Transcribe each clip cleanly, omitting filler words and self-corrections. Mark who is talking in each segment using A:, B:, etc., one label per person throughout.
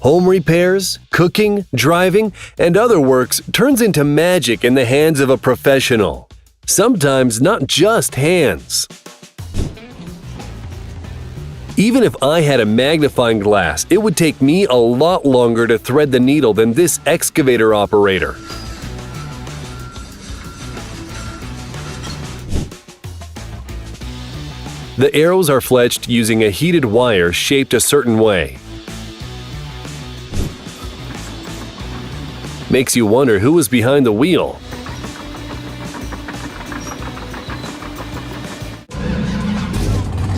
A: Home repairs, cooking, driving, and other works turns into magic in the hands of a professional. Sometimes not just hands. Even if I had a magnifying glass, it would take me a lot longer to thread the needle than this excavator operator. The arrows are fletched using a heated wire shaped a certain way. Makes you wonder who was behind the wheel.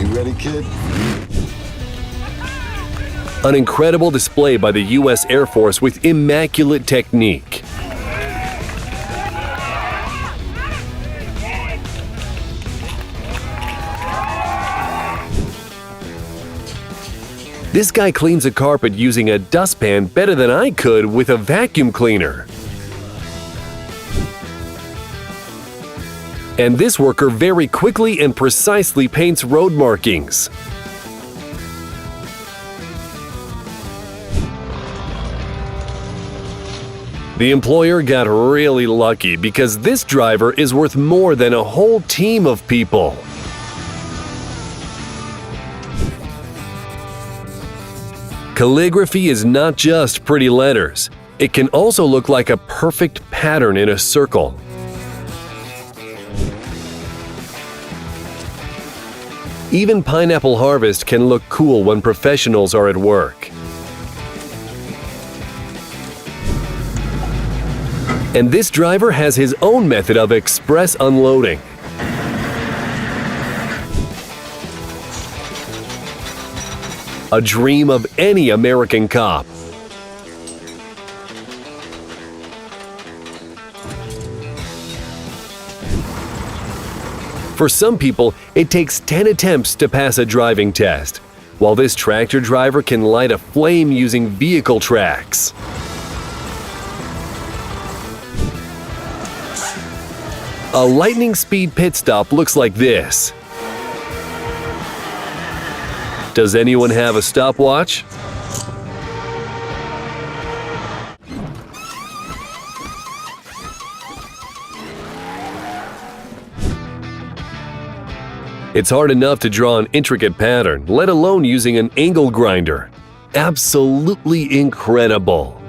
B: You ready, kid?
A: An incredible display by the U.S. Air Force with immaculate technique. This guy cleans a carpet using a dustpan better than I could with a vacuum cleaner. And this worker very quickly and precisely paints road markings. The employer got really lucky because this driver is worth more than a whole team of people. Calligraphy is not just pretty letters. It can also look like a perfect pattern in a circle. Even pineapple harvest can look cool when professionals are at work. And this driver has his own method of express unloading. A dream of any American cop. For some people, it takes 10 attempts to pass a driving test, while this tractor driver can light a flame using vehicle tracks. A lightning speed pit stop looks like this. Does anyone have a stopwatch? It's hard enough to draw an intricate pattern, let alone using an angle grinder. Absolutely incredible.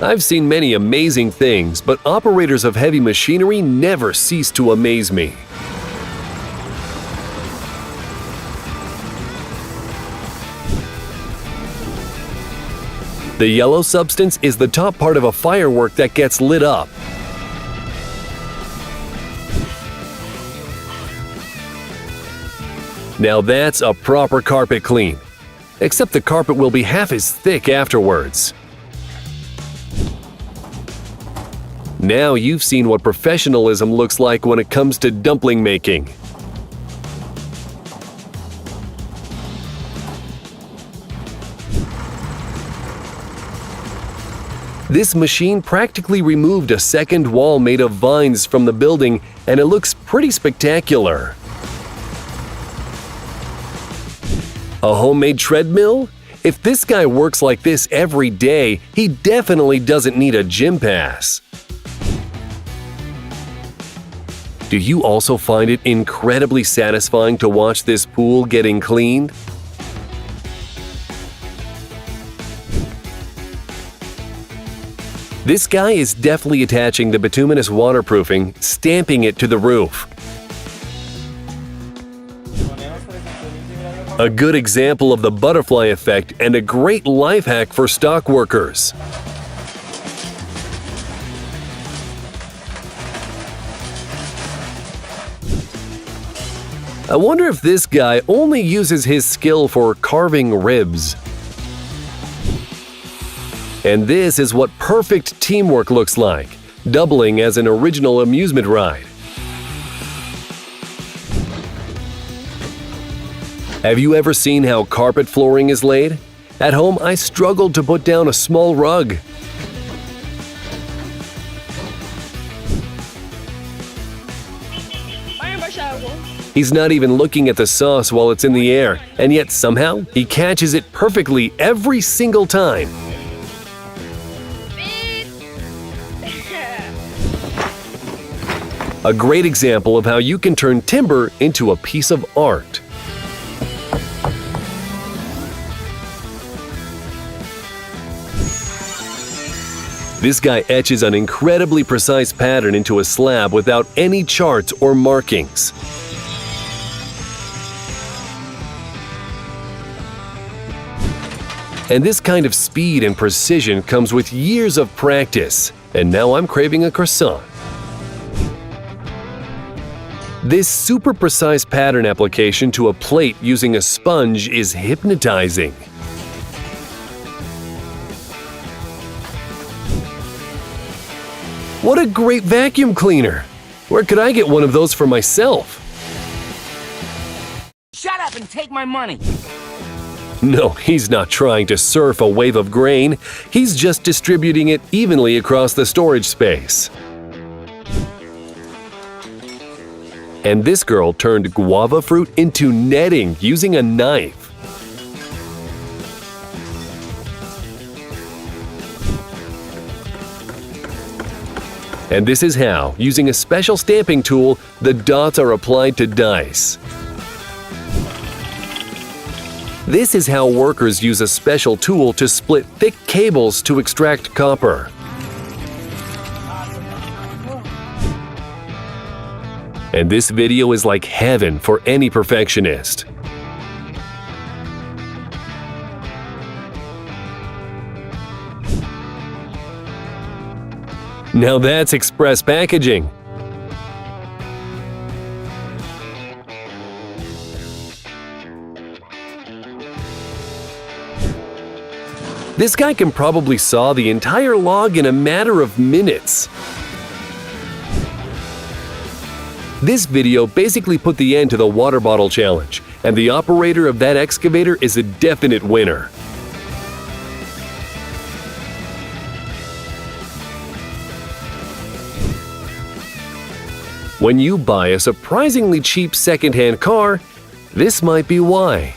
A: I've seen many amazing things, but operators of heavy machinery never cease to amaze me. The yellow substance is the top part of a firework that gets lit up. Now that's a proper carpet clean, except the carpet will be half as thick afterwards. Now you've seen what professionalism looks like when it comes to dumpling making. This machine practically removed a second wall made of vines from the building, and it looks pretty spectacular. A homemade treadmill? If this guy works like this every day, he definitely doesn't need a gym pass. Do you also find it incredibly satisfying to watch this pool getting cleaned? This guy is deftly attaching the bituminous waterproofing, stamping it to the roof. A good example of the butterfly effect and a great life hack for stock workers. I wonder if this guy only uses his skill for carving ribs. And this is what perfect teamwork looks like, doubling as an original amusement ride. Have you ever seen how carpet flooring is laid? At home, I struggled to put down a small rug.
C: Paano ba siya
A: He's not even looking at the sauce while it's in the air, and yet somehow he catches it perfectly every single time. A great example of how you can turn timber into a piece of art. This guy etches an incredibly precise pattern into a slab without any charts or markings. And this kind of speed and precision comes with years of practice. And now I'm craving a croissant. This super precise pattern application to a plate using a sponge is hypnotizing. What a great vacuum cleaner! Where could I get one of those for myself?
C: Shut up and take my money!
A: No, he's not trying to surf a wave of grain. He's just distributing it evenly across the storage space. And this girl turned guava fruit into netting using a knife. And this is how, using a special stamping tool, the dots are applied to dice. This is how workers use a special tool to split thick cables to extract copper. And this video is like heaven for any perfectionist. Now that's express packaging. This guy can probably saw the entire log in a matter of minutes. This video basically put the end to the water bottle challenge, and the operator of that excavator is a definite winner. When you buy a surprisingly cheap secondhand car, this might be why.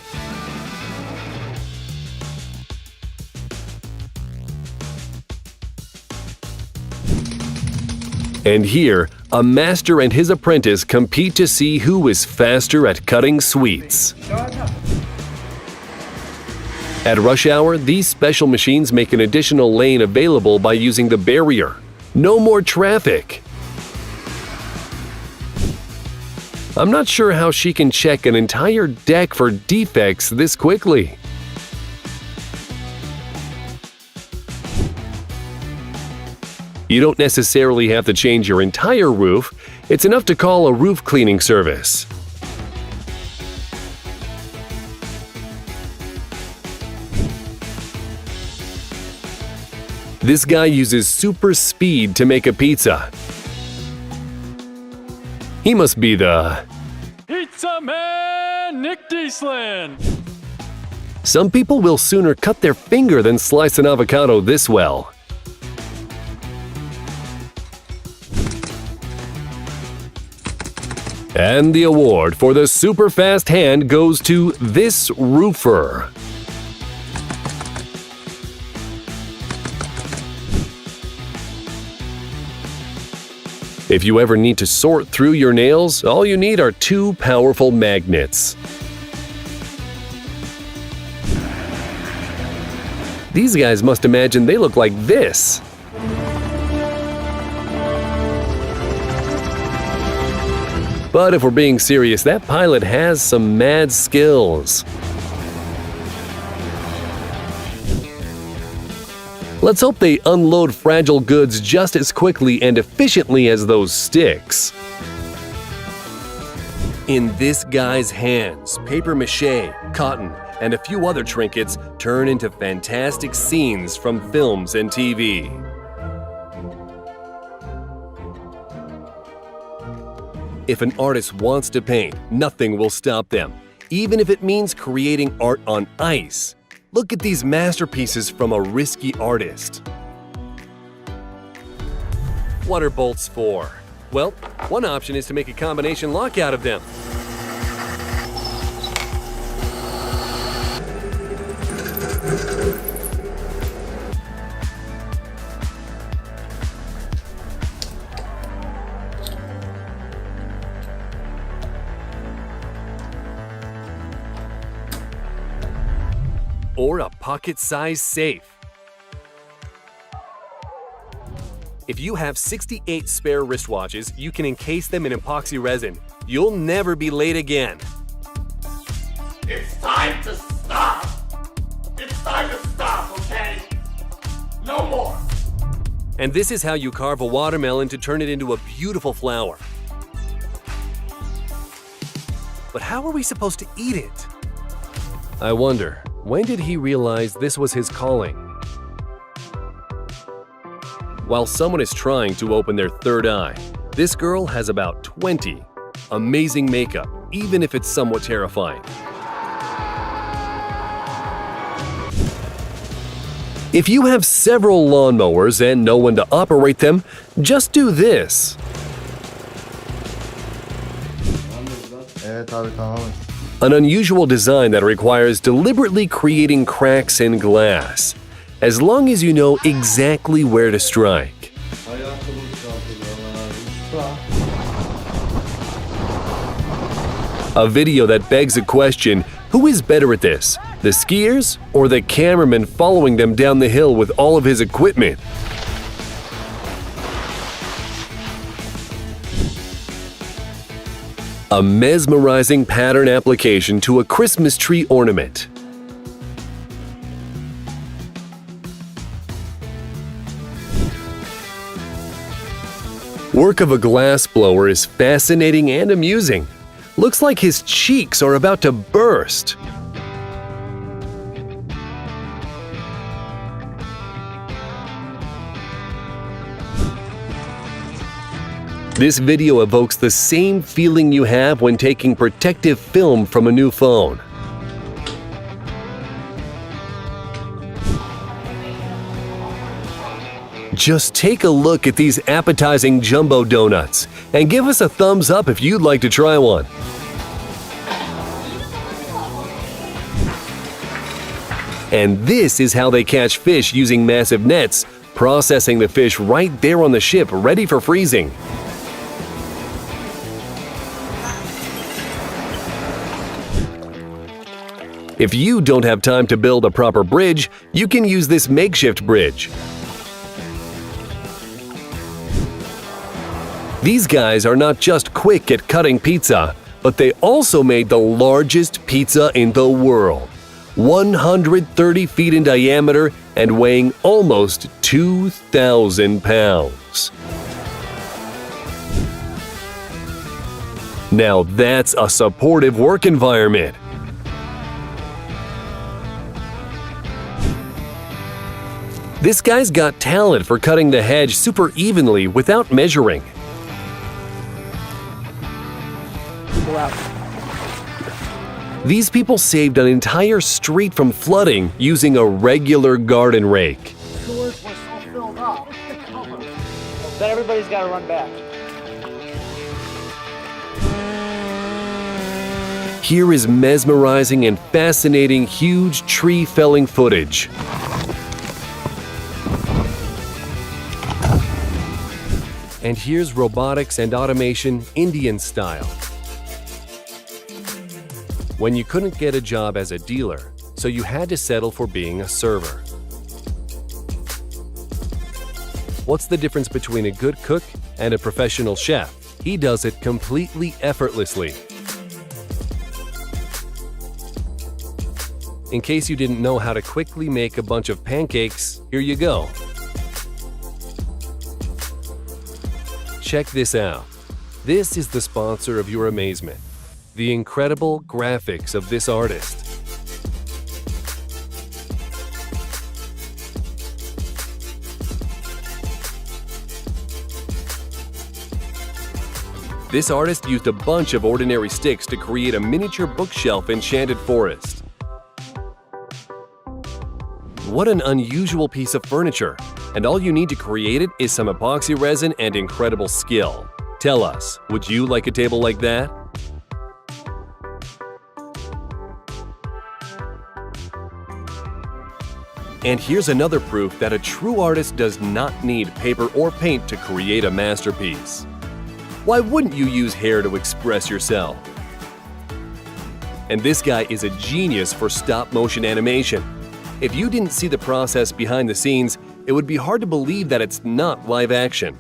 A: And here, a master and his apprentice compete to see who is faster at cutting sweets. At rush hour, these special machines make an additional lane available by using the barrier. No more traffic. I'm not sure how she can check an entire deck for defects this quickly. You don't necessarily have to change your entire roof. It's enough to call a roof cleaning service. This guy uses super speed to make a pizza. He must be the
D: Pizza Man Nick Dieslin.
A: Some people will sooner cut their finger than slice an avocado this well. And the award for the super fast hand goes to this roofer. If you ever need to sort through your nails, all you need are 2 powerful magnets. These guys must imagine they look like this. But if we're being serious, that pilot has some mad skills. Let's hope they unload fragile goods just as quickly and efficiently as those sticks. In this guy's hands, paper mache, cotton, and a few other trinkets turn into fantastic scenes from films and TV. If an artist wants to paint, nothing will stop them, even if it means creating art on ice. Look at these masterpieces from a risky artist. What are bolts for? Well, one option is to make a combination lock out of them. Or a pocket-sized safe. If you have 68 spare wristwatches, you can encase them in epoxy resin. You'll never be late again.
C: It's time to stop! It's time to stop, okay? No more!
A: And this is how you carve a watermelon to turn it into a beautiful flower. But how are we supposed to eat it? I wonder, when did he realize this was his calling? While someone is trying to open their third eye, this girl has about 20. Amazing makeup, even if it's somewhat terrifying. If you have several lawnmowers and no one to operate them, just do this.
B: Evet abi tamam.
A: An unusual design that requires deliberately creating cracks in glass, as long as you know exactly where to strike. A video that begs a question: who is better at this, the skiers or the cameraman following them down the hill with all of his equipment? A mesmerizing pattern application to a Christmas tree ornament. Work of a glass blower is fascinating and amusing. Looks like his cheeks are about to burst. This video evokes the same feeling you have when taking protective film from a new phone. Just take a look at these appetizing jumbo donuts and give us a thumbs up if you'd like to try one. And this is how they catch fish using massive nets, processing the fish right there on the ship, ready for freezing. If you don't have time to build a proper bridge, you can use this makeshift bridge. These guys are not just quick at cutting pizza, but they also made the largest pizza in the world, 130 feet in diameter and weighing almost 2,000 pounds. Now that's a supportive work environment. This guy's got talent for cutting the hedge super evenly without measuring. These people saved an entire street from flooding using a regular garden rake.
E: Sewers were so filled up. Then everybody's got to run back.
A: Here is mesmerizing and fascinating huge tree felling footage. And here's robotics and automation Indian style. When you couldn't get a job as a dealer, so you had to settle for being a server. What's the difference between a good cook and a professional chef? He does it completely effortlessly. In case you didn't know how to quickly make a bunch of pancakes, here you go. Check this out. This is the sponsor of your amazement. The incredible graphics of this artist. This artist used a bunch of ordinary sticks to create a miniature bookshelf enchanted forest. What an unusual piece of furniture, and all you need to create it is some epoxy resin and incredible skill. Tell us, would you like a table like that? And here's another proof that a true artist does not need paper or paint to create a masterpiece. Why wouldn't you use hair to express yourself? And this guy is a genius for stop-motion animation. If you didn't see the process behind the scenes, it would be hard to believe that it's not live action.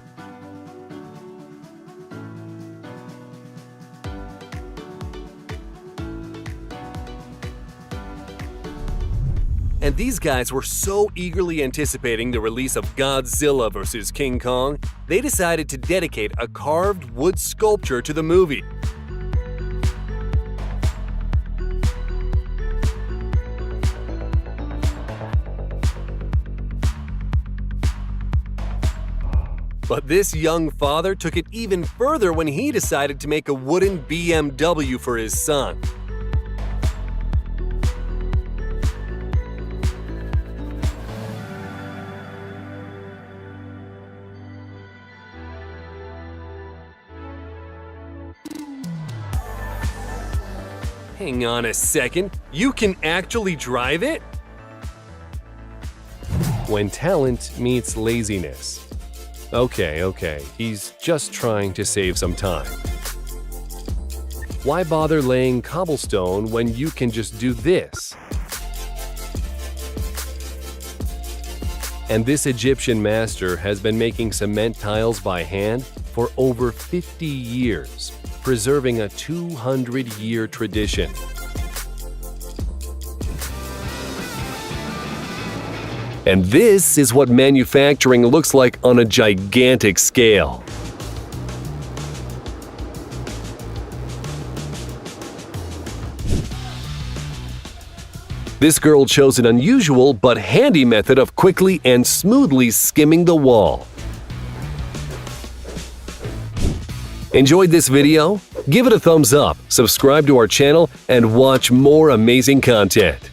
A: And these guys were so eagerly anticipating the release of Godzilla vs. King Kong, they decided to dedicate a carved wood sculpture to the movie. But this young father took it even further when he decided to make a wooden BMW for his son. Hang on a second, you can actually drive it? When talent meets laziness. Okay, he's just trying to save some time. Why bother laying cobblestone when you can just do this? And this Egyptian master has been making cement tiles by hand for over 50 years, preserving a 200-year tradition. And this is what manufacturing looks like on a gigantic scale. This girl chose an unusual but handy method of quickly and smoothly skimming the wall. Enjoyed this video? Give it a thumbs up, subscribe to our channel, and watch more amazing content.